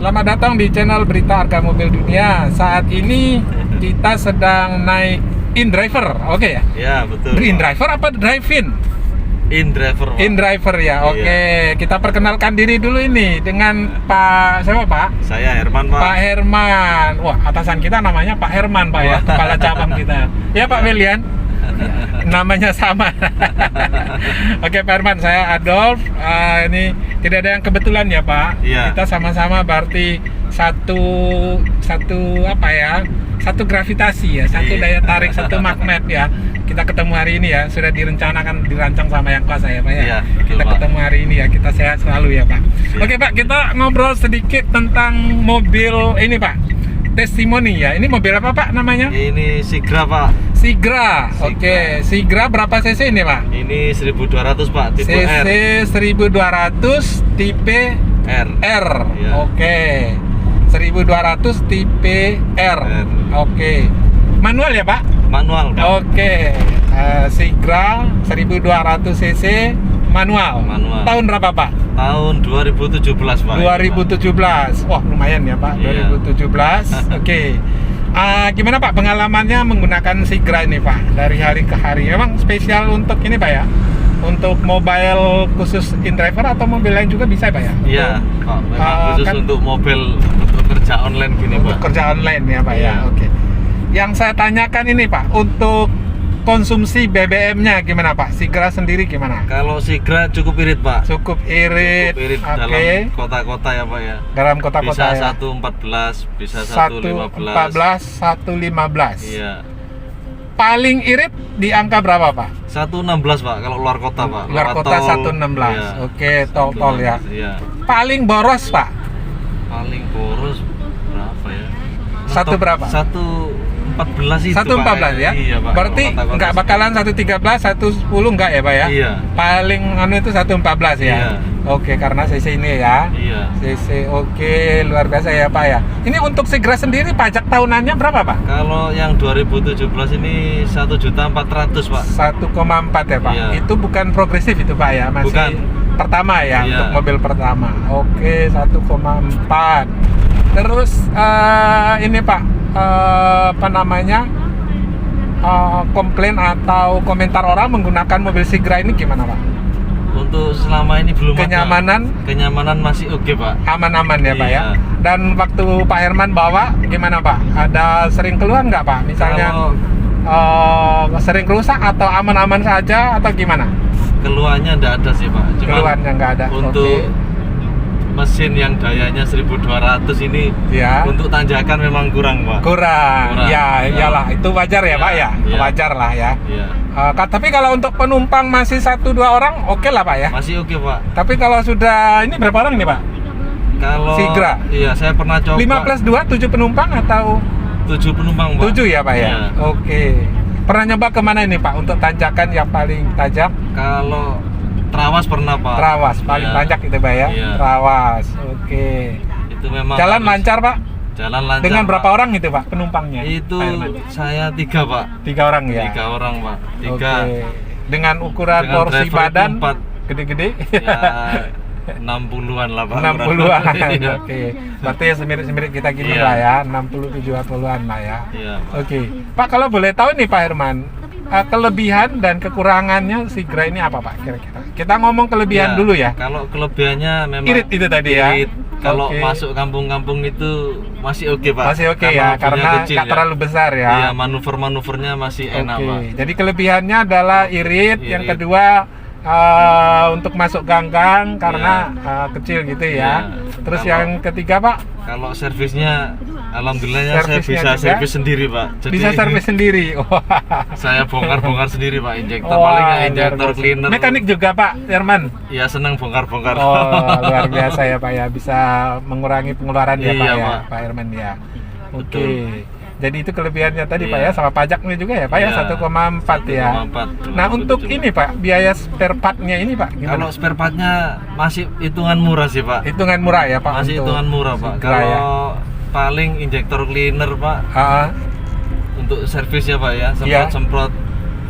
Selamat datang di channel Berita Harga Mobil Dunia. Saat ini kita sedang naik InDriver, oke ya? Ya, betul. InDriver apa drive-in? InDriver. InDriver ya, oke. Kita perkenalkan diri dulu ini dengan Pak, siapa Pak? Saya Herman, Pak. Pak Herman. Wah, atasan kita namanya Pak Herman, Pak ya, kepala cabang kita. Ya Pak William. Namanya sama. Oke Pak Herman, saya Adolf. Ini tidak ada yang kebetulan ya Pak. Iya. Kita sama-sama berarti satu apa ya? Satu gravitasi ya, satu daya tarik, satu magnet ya. Kita ketemu hari ini ya, sudah dirancang sama yang kuasa ya Pak ya. Iya, Kita betul, ketemu hari ini ya, kita sehat selalu ya Pak. Iya. Oke Pak, kita ngobrol sedikit tentang mobil ini Pak. Testimoni ya. Ini mobil apa Pak namanya? Ini Sigra, Pak. Sigra. Oke, Sigra berapa cc ini Pak? Ini 1200, Pak. Tipe cc R. 1200 tipe R. R. Iya. Oke. 1200 tipe R. R. Oke. Manual ya Pak? Manual, Pak. Oke. Sigra 1200 cc manual. Manual. Tahun berapa Pak? Tahun 2017, Pak. 2017. Wah, lumayan ya Pak. Iya. 2017. Oke. Gimana Pak pengalamannya menggunakan Sigra ini Pak dari hari ke hari? Memang spesial untuk ini Pak ya? Untuk mobile khusus InDriver atau mobil lain juga bisa Pak ya? Iya, Pak. Memang khusus kan untuk mobil untuk kerja online gini, untuk Pak. kerja online ya Pak ya. Iya. Oke. Yang saya tanyakan ini Pak, untuk konsumsi BBM-nya gimana Pak? Sigra sendiri gimana? Kalau Sigra cukup irit, Pak. Cukup irit. Cukup irit Oke. dalam kota-kota ya, Pak ya. Dalam kota-kota Bisa ya. 114, bisa 115. 114, 115. Iya. Paling irit di angka berapa Pak? 116, Pak, kalau luar kota, Pak. Luar Lewat kota tol. 116. Iya. Oke, tol ya. Iya. Paling boros Pak? Paling boros berapa ya? Satu berapa? 114 itu, 114 Pak. ya? Iya, Pak. Berarti Kalau kota-kota nggak sini. bakalan 113, 110 nggak ya Pak ya? Iya. Paling anu itu 114 ya? Iya. Oke, karena CC ini ya? Iya. CC, oke, luar biasa ya Pak ya. Ini untuk Sigra sendiri pajak tahunannya berapa Pak? Kalau yang 2017 ini 1.400.000, Pak. 1,4 ya Pak? Iya. Itu bukan progresif itu Pak ya? Masih Bukan. pertama ya, Iya. untuk mobil pertama. Oke, 1,4. Terus ini Pak, apa namanya, komplain atau komentar orang menggunakan mobil Sigra ini gimana Pak? Untuk selama ini belum Kenyamanan? ada. Kenyamanan masih oke, Pak. Aman-aman ya Pak ya? Iya. Dan waktu Pak Herman bawa gimana Pak? Ada sering keluhan nggak Pak? Misalnya sering rusak atau aman-aman saja atau gimana? Keluhannya enggak ada sih, Pak. Cuman Keluhannya nggak ada. untuk mesin yang dayanya 1200 ini Ya. untuk tanjakan memang kurang, Pak. Kurang. Ya, Ya. iyalah, itu wajar ya, Ya, Pak ya. ya. Wajar lah ya. Iya. Tapi kalau untuk penumpang masih 1-2 orang, oke lah Pak ya. Masih oke, Pak. Tapi kalau sudah ini berapa orang nih Pak? Kalau Sigra? Iya, saya pernah coba 5+2 7 penumpang atau 7 penumpang, Pak. 7 ya Pak ya? Iya. Oke. Pernah nyoba kemana ini Pak untuk tanjakan yang paling tajam? Kalau Trawas pernah, Pak. Trawas, paling Iya. tanjak itu Pak ya? Iya. Trawas, oke. Itu memang Jalan harus- lancar Pak? Jalan lancar. Dengan Pak. berapa orang itu Pak penumpangnya? Itu Pak Herman? saya 3, Pak. 3 orang ya? 3 orang, Pak. 3. Oke. Dengan ukuran Dengan porsi driver itu badan 4. gede-gede? Ya 60-an lah, Pak. 60-an. Iya. Oke. Berarti ya semirip-semirip kita gini Iya. lah ya, 60-70-an lah ya. Iya, Pak. Oke. Pak, kalau boleh tahu nih Pak Herman, kelebihan dan kekurangannya Sigra ini apa Pak kira-kira? Kita ngomong kelebihan Ya, dulu ya. Kalau kelebihannya memang Irit itu tadi ya. irit. Kalau Oke. masuk kampung-kampung itu masih oke, Pak. Masih oke ya, mobilnya karena kecil, nggak terlalu besar ya. Iya, manuver-manuvernya masih enak, Oke. Pak. Jadi kelebihannya adalah irit. Yang Irit. kedua untuk masuk gang-gang karena kecil gitu ya. Iya. Terus Kalau- yang ketiga Pak, Kalau servisnya alhamdulillahnya saya Servisnya bisa juga? servis sendiri, Pak. Jadi bisa servis sendiri. Wah. saya bongkar-bongkar sendiri, Pak. Injektor Wah, paling ya luar injektor biasa. cleaner. Mekanik juga Pak Herman. Ya senang bongkar-bongkar. Oh, luar biasa ya Pak ya, bisa mengurangi pengeluaran ya Pak Iya, ya, Pak. Pak Herman ya. Oke. Betul. Jadi itu kelebihannya tadi Pak ya, Iya. sama pajaknya juga ya Pak ya, Iya. 1,4 ya. 1,4. Nah, untuk ini Pak, biaya spare part-nya ini Pak gimana? Kalau spare part-nya masih hitungan murah sih, Pak. Hitungan murah ya Pak? Masih untuk hitungan murah, Pak. Sigra ya? Kalau paling injektor cleaner, Pak, untuk servis ya, Pak ya, Iya. semprot-semprot.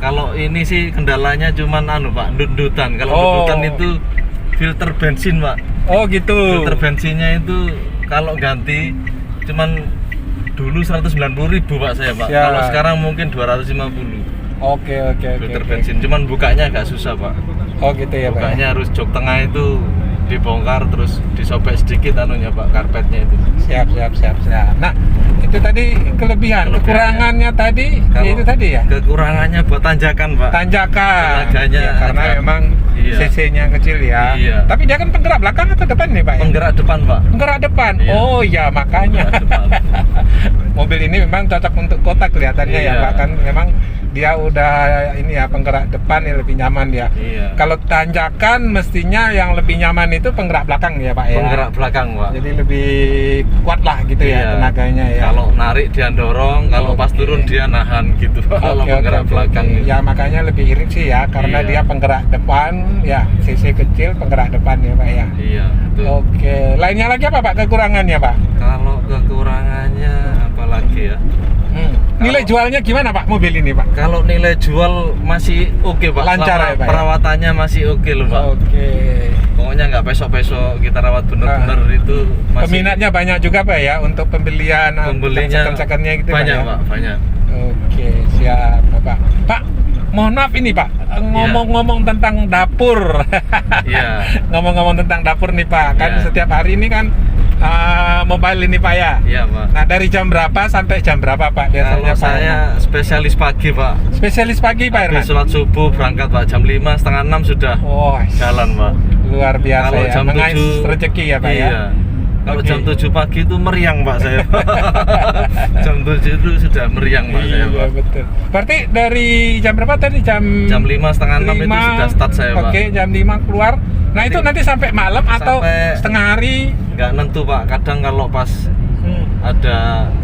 Kalau ini sih kendalanya cuman Pak, ndut-ndutan. Kalau Oh. ndutan itu filter bensin, Pak. Oh gitu. Filter bensinnya itu kalau ganti cuman dulu 190.000 Pak saya Pak. Siap. Kalau sekarang mungkin 250. Oke. Filter bensin. Cuman bukanya agak susah Pak. Oh gitu ya Pak. Bukanya harus jok tengah itu dibongkar terus disobek sedikit anunya Pak, karpetnya itu. Siap. Nah, itu tadi kelebihan. Kekurangannya tadi Kalau itu tadi ya. Kekurangannya buat tanjakan Pak. Tanjakan. Tenaganya Ya, karena agak- memang iya. cc-nya kecil ya. Iya. Tapi dia kan penggerak belakang atau depan nih Pak? Penggerak depan Pak. Penggerak depan. Iya. Oh ya makanya. Penggerak depan. Mobil ini memang cocok untuk kota kelihatannya ya Iya. Pak, kan memang dia udah ini ya penggerak depan ya lebih nyaman ya. Iya. Kalau tanjakan mestinya yang lebih nyaman itu penggerak belakang ya Pak ya. Penggerak belakang Pak. Jadi lebih kuat lah gitu Iya. ya tenaganya ya. Kalau narik dia dorong, kalau pas Oke. turun dia nahan gitu Pak. Kalau Oke, penggerak oke. belakang gitu. Ya makanya lebih irit sih ya karena Iya. dia penggerak depan ya cc kecil penggerak depan ya Pak ya. Iya, betul. Oke, lainnya lagi apa Pak kekurangannya Pak? Kalau kekurangannya apa lagi ya? Nilai jualnya gimana Pak mobil ini Pak? Kalau nilai jual masih oke Pak. Lancar Selama ya, Pak, ya? perawatannya masih oke loh Pak. Oke. Pokoknya nggak besok-besok kita rawat bener-bener itu masih. Peminatnya banyak juga Pak ya untuk pembelian Pembelinya second-secondnya gitu banyak Pak, ya? Pak, banyak. Oke, siap Pak. Pak, mohon maaf ini Pak, ngomong-ngomong tentang dapur. Iya. Ngomong-ngomong tentang dapur nih Pak, kan Iya. setiap hari ini kan mobile ini Pak ya. Iya Pak. Nah dari jam berapa sampai jam berapa Pak biasanya Kalau Pak? saya spesialis pagi Pak. Spesialis pagi Pak Herman? Habis sholat subuh berangkat Pak jam 5, setengah 6 sudah Oh, jalan Pak. luar biasa Kalau ya, jam mengais 7 rezeki ya Pak iya. ya. Kalau Oke. jam 7 pagi itu meriang Pak saya. Jam 7 itu sudah meriang Pak saya Iya Pak. betul. Berarti dari jam berapa tadi? Jam 5 setengah 6 itu 5, sudah start saya Pak. Oke, jam 5 keluar. Nah, itu nanti sampai malam atau Sampai- setengah hari? Nggak nentu Pak. Kadang kalau pas ada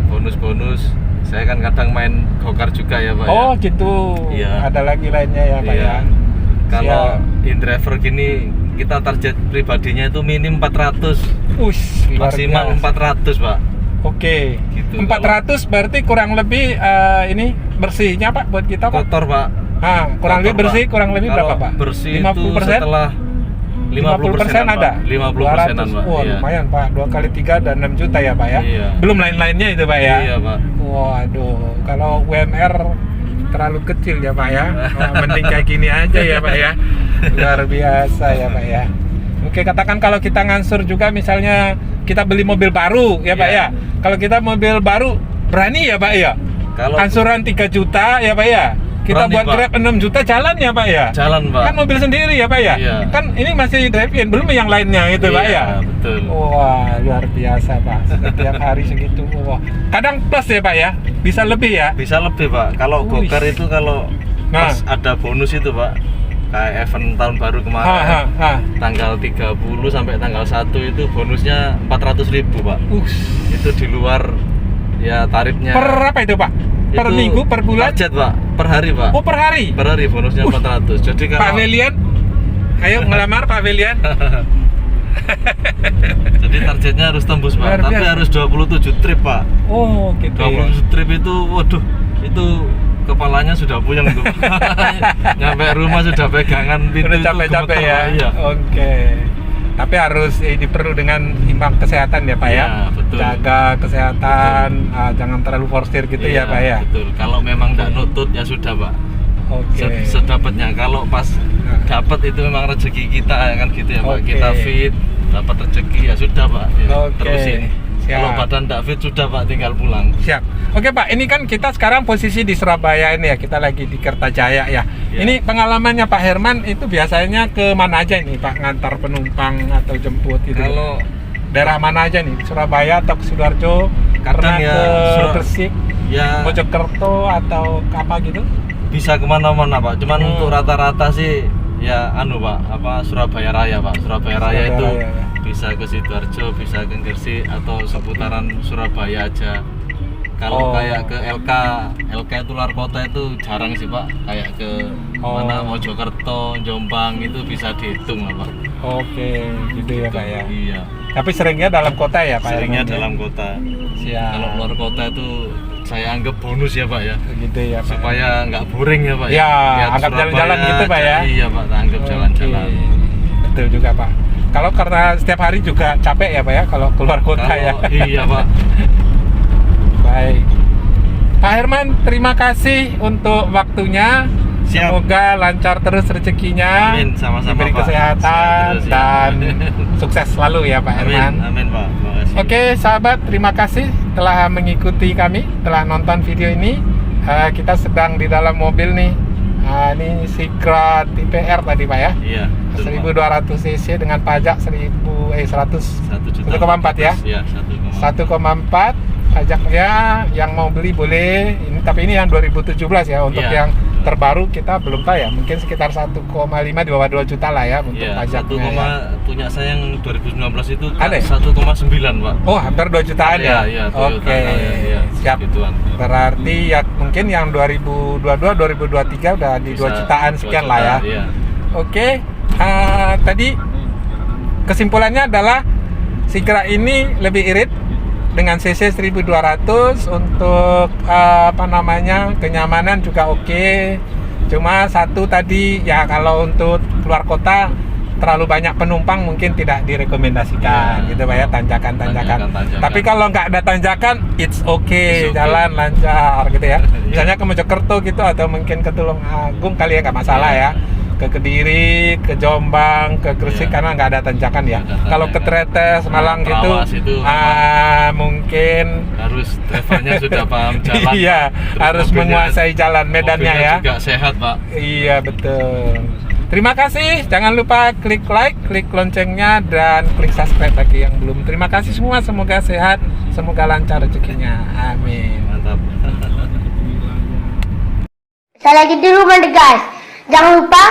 bonus-bonus, saya kan kadang main gokar juga ya Pak. Oh, ya. gitu. Iya. Ada lagi lainnya ya, Pak Iya. ya. Kalau Siap. in-driver gini kita target pribadinya itu minim 400, Ush, luar maksimal biasa. 400 Pak. Oke. Gitu, 400 berarti kurang lebih ini bersihnya Pak buat kita Pak. Kotor Pak. Kurang lebih Kotor, bersih Pak. kurang lebih Kalau berapa Pak? bersih 50%? itu setelah 50% ada? 50%-an Pak. Wah, Iya. lumayan Pak. 2 kali 3 dan 6 juta ya Pak ya. Iya. Belum lain-lainnya itu Pak ya. Iya Pak. Waduh, kalau UMR terlalu kecil ya Pak ya. Mending kayak gini aja ya Pak ya. Luar biasa ya Pak ya. Oke, katakan kalau kita ngansur juga misalnya kita beli mobil baru ya Pak Iya. ya. Kalau kita mobil baru berani ya Pak ya. Kalau Ansuran 3 juta ya Pak ya. Kita Berani, buat Pak. Grab 6 juta jalan ya Pak ya. jalan Pak. Kan mobil sendiri ya Pak ya. Iya. Kan ini masih drive-in, belum yang lainnya itu Pak ya. Iya, betul. Wah, luar biasa Pak. Setiap hari segitu. Wah. Kadang plus ya Pak ya. Bisa lebih ya. Bisa lebih Pak. Kalau Wih. gokar itu kalau Nah. pas ada bonus itu Pak. Kayak event tahun baru kemarin. Tanggal 30 sampai tanggal 1 itu bonusnya 400.000 Pak. Itu di luar ya tarifnya. Per apa itu Pak? Per Itu minggu, per bulan? Target Pak, per hari Pak. Oh, per hari. Per hari bonusnya 400. Jadi Pak kalau Velian, ayo ngelamar Pak Velian. jadi targetnya harus tembus Pak. Luar Tapi biasa. harus 27 trip Pak. Oh, gitu ya. 27 trip itu waduh, itu kepalanya sudah puyeng tuh. Nyampe rumah sudah pegangan pintu Udah itu capek-capek gemeter, ya. Pak. Iya. Oke. Tapi harus ini perlu dengan imbang kesehatan ya Pak ya. Iya, betul. Jaga kesehatan, jangan terlalu forsir gitu ya Iya, Pak ya. Betul. Kalau memang nggak nutut ya sudah Pak. Oke. Sedapatnya. Kalau pas Nah. dapat itu memang rezeki kita kan gitu ya Pak. Oke. Kita fit, dapat rezeki ya sudah Pak. Ya, Oke. terusin. Siap. Kalau badan nggak fit sudah Pak, tinggal pulang. Siap. Oke Pak, ini kan kita sekarang posisi di Surabaya ini ya, kita lagi di Kertajaya ya. Ya. Ini pengalamannya Pak Herman itu biasanya ke mana aja ini Pak, ngantar penumpang atau jemput itu? Kalau Daerah mana aja nih? Surabaya atau ke Sidoarjo? Karena Kadang ya, ke Gresik, ya Mojokerto atau ke apa gitu? bisa kemana-mana Pak. Cuman Hmm. untuk rata-rata sih ya anu Pak, apa Surabaya Raya Pak. Surabaya Raya Surabaya itu Raya, ya. bisa ke Sidoarjo, bisa ke Gresik atau seputaran Surabaya aja. Kalau Oh. kayak ke LK itu luar kota itu jarang sih Pak. Kayak ke Oh. mana Mojokerto, Jombang itu bisa dihitung lah Pak. Oke, gitu ya Pak ya. Iya. Tapi seringnya dalam kota ya Pak Seringnya Herman, ya? dalam kota. Siap. Kalau luar kota itu saya anggap bonus ya Pak ya. Gitu ya Pak. Supaya nggak boring ya Pak Ya, Lihat anggap Surabaya jalan-jalan gitu, Pak, ya? Iya Pak, anggap jalan-jalan. Oke. Betul juga Pak. Kalau karena setiap hari juga capek ya Pak ya kalau keluar kota ya. Iya Pak. Baik. Pak Herman, terima kasih untuk waktunya. Siap. Semoga lancar terus rezekinya. Amin, sama-sama diberi Pak. kesehatan Terus, ya. dan sukses selalu ya Pak Herman. Amin Pak. Terima kasih. Oke sahabat, terima kasih telah mengikuti kami, telah nonton video ini. Kita sedang di dalam mobil nih. Ini Sigra tipe R tadi Pak ya. Iya. 1200 cc dengan pajak 100 1,4 ya. Iya, 1,4 pajaknya. Yang mau beli boleh. Ini tapi ini yang 2017 ya. Untuk Iya. yang terbaru kita belum tahu ya. Mungkin sekitar 1,5 di bawah 2 juta lah ya untuk Iya, pajaknya. Ya. punya saya yang 2019 itu Ada ya? 1,9 Pak. Oh, hampir 2 jutaan ya? Iya, Oke, siap. Gituan. Berarti ya mungkin yang 2022, 2023 udah di 2 jutaan sekian lah ya. Iya. Oke, tadi kesimpulannya adalah Sigra ini lebih irit dengan CC 1200 untuk kenyamanan juga oke. Cuma satu tadi ya kalau untuk keluar kota terlalu banyak penumpang mungkin tidak direkomendasikan gitu Pak ya, tanjakan-tanjakan. Tapi kalau nggak ada tanjakan it's okay, jalan lancar gitu ya. Misalnya ke Mojokerto gitu atau mungkin ke Tulungagung kali ya nggak masalah ya. Ke Kediri, ke Jombang, ke Gresik karena nggak ada tanjakan ya. Kalau ke Tretes, Malang gitu, mungkin harus drivernya sudah paham jalan. Iya, harus menguasai jalan medannya ya. Juga sehat Pak. Iya betul. Terima kasih. Jangan lupa klik like, klik loncengnya dan klik subscribe bagi yang belum. Terima kasih semua. Semoga sehat, semoga lancar rezekinya. Amin. Mantap. Saya lagi di rumah deh guys. Jangan lupa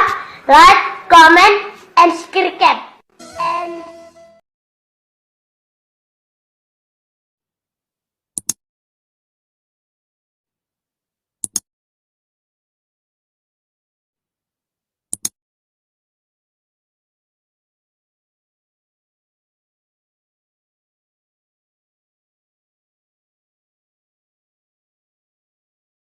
like, comment, and subscribe.